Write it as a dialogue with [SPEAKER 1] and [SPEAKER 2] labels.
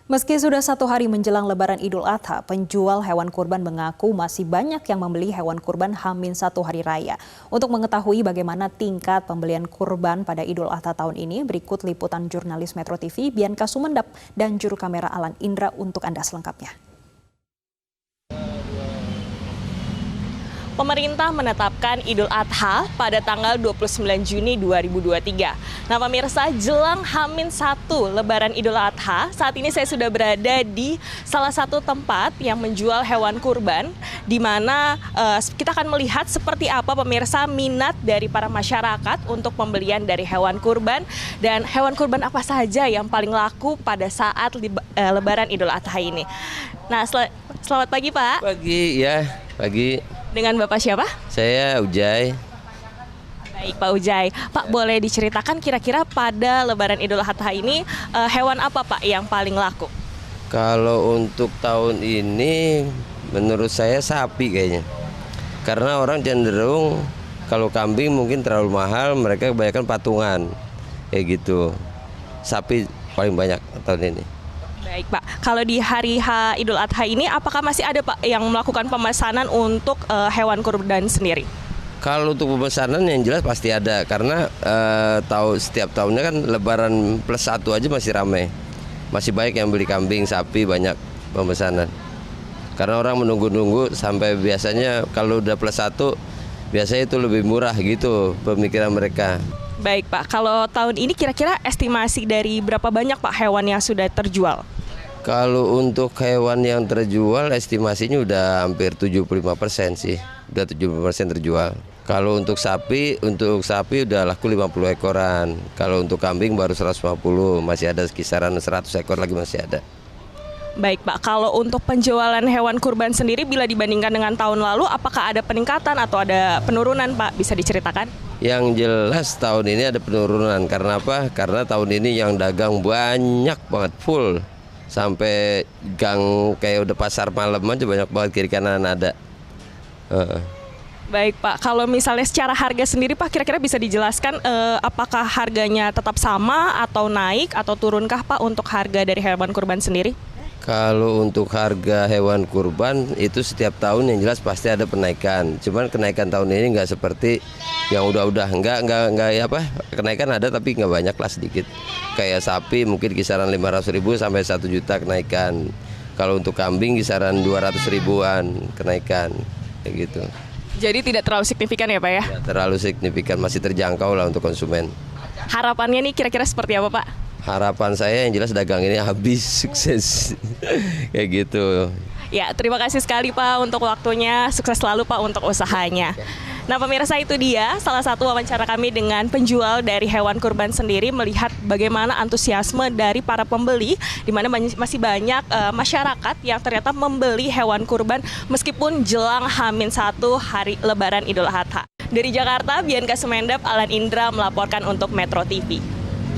[SPEAKER 1] Meski sudah 1 hari menjelang Lebaran Idul Adha, penjual hewan kurban mengaku masih banyak yang membeli hewan kurban H-1 hari raya. Untuk mengetahui bagaimana tingkat pembelian kurban pada Idul Adha tahun ini, berikut liputan jurnalis Metro TV Bianca Sumendap dan juru kamera Alan Indra untuk Anda selengkapnya.
[SPEAKER 2] Pemerintah menetapkan Idul Adha pada tanggal 29 Juni 2023. Nah pemirsa, jelang H-1 Lebaran Idul Adha, saat ini saya sudah berada di salah satu tempat yang menjual hewan kurban, di mana kita akan melihat seperti apa pemirsa minat dari para masyarakat untuk pembelian dari hewan kurban, dan hewan kurban apa saja yang paling laku pada saat Lebaran Idul Adha ini. Nah, selamat pagi Pak.
[SPEAKER 3] Pagi, ya, pagi.
[SPEAKER 2] Dengan Bapak siapa?
[SPEAKER 3] Saya Ujai.
[SPEAKER 2] Baik Pak Ujai. Pak, boleh diceritakan kira-kira pada Lebaran Idul Adha ini hewan apa Pak yang paling laku?
[SPEAKER 3] Kalau untuk tahun ini menurut saya sapi kayaknya. Karena orang cenderung kalau kambing mungkin terlalu mahal, mereka kebanyakan patungan. Kayak gitu. Sapi paling banyak tahun ini.
[SPEAKER 2] Baik Pak, kalau di hari H Idul Adha ini apakah masih ada Pak yang melakukan pemesanan untuk hewan kurban sendiri?
[SPEAKER 3] Kalau untuk pemesanan yang jelas pasti ada, karena setiap tahunnya kan Lebaran +1 aja masih ramai. Masih banyak yang beli kambing, sapi, banyak pemesanan. Karena orang menunggu-nunggu sampai biasanya kalau udah +1 biasanya itu lebih murah gitu pemikiran mereka.
[SPEAKER 2] Baik Pak, kalau tahun ini kira-kira estimasi dari berapa banyak Pak hewan yang sudah terjual?
[SPEAKER 3] Kalau untuk hewan yang terjual estimasinya udah hampir 75% sih. Udah 70% terjual. Kalau untuk sapi udah laku 50 ekoran. Kalau untuk kambing baru 150, masih ada kisaran 100 ekor lagi masih ada.
[SPEAKER 2] Baik Pak, kalau untuk penjualan hewan kurban sendiri bila dibandingkan dengan tahun lalu, apakah ada peningkatan atau ada penurunan Pak? Bisa diceritakan?
[SPEAKER 3] Yang jelas tahun ini ada penurunan. Karena apa? Karena tahun ini yang dagang banyak banget, full. Sampai gang kayak udah pasar malam aja banyak banget kiri kanan ada.
[SPEAKER 2] Baik Pak, kalau misalnya secara harga sendiri Pak, kira-kira bisa dijelaskan apakah harganya tetap sama atau naik atau turunkah Pak untuk harga dari hewan kurban sendiri?
[SPEAKER 3] Kalau untuk harga hewan kurban itu setiap tahun yang jelas pasti ada penaikan. Cuman kenaikan tahun ini nggak seperti yang udah nggak apa, kenaikan ada tapi nggak banyak lah, sedikit. Kayak sapi mungkin kisaran 500.000 sampai 1 juta kenaikan. Kalau untuk kambing kisaran 200 ribuan kenaikan, kayak gitu.
[SPEAKER 2] Jadi tidak terlalu signifikan ya Pak ya?
[SPEAKER 3] Tidak terlalu signifikan, masih terjangkau lah untuk konsumen.
[SPEAKER 2] Harapannya nih kira-kira seperti apa Pak?
[SPEAKER 3] Harapan saya yang jelas dagang ini habis, sukses, kayak gitu.
[SPEAKER 2] Ya, terima kasih sekali Pak untuk waktunya, sukses selalu Pak untuk usahanya. Nah pemirsa, itu dia salah satu wawancara kami dengan penjual dari hewan kurban sendiri, melihat bagaimana antusiasme dari para pembeli, di mana masih banyak masyarakat yang ternyata membeli hewan kurban meskipun jelang H-1 hari Lebaran Idul Adha. Dari Jakarta, Bianca Sumendap, Alan Indra melaporkan untuk Metro TV.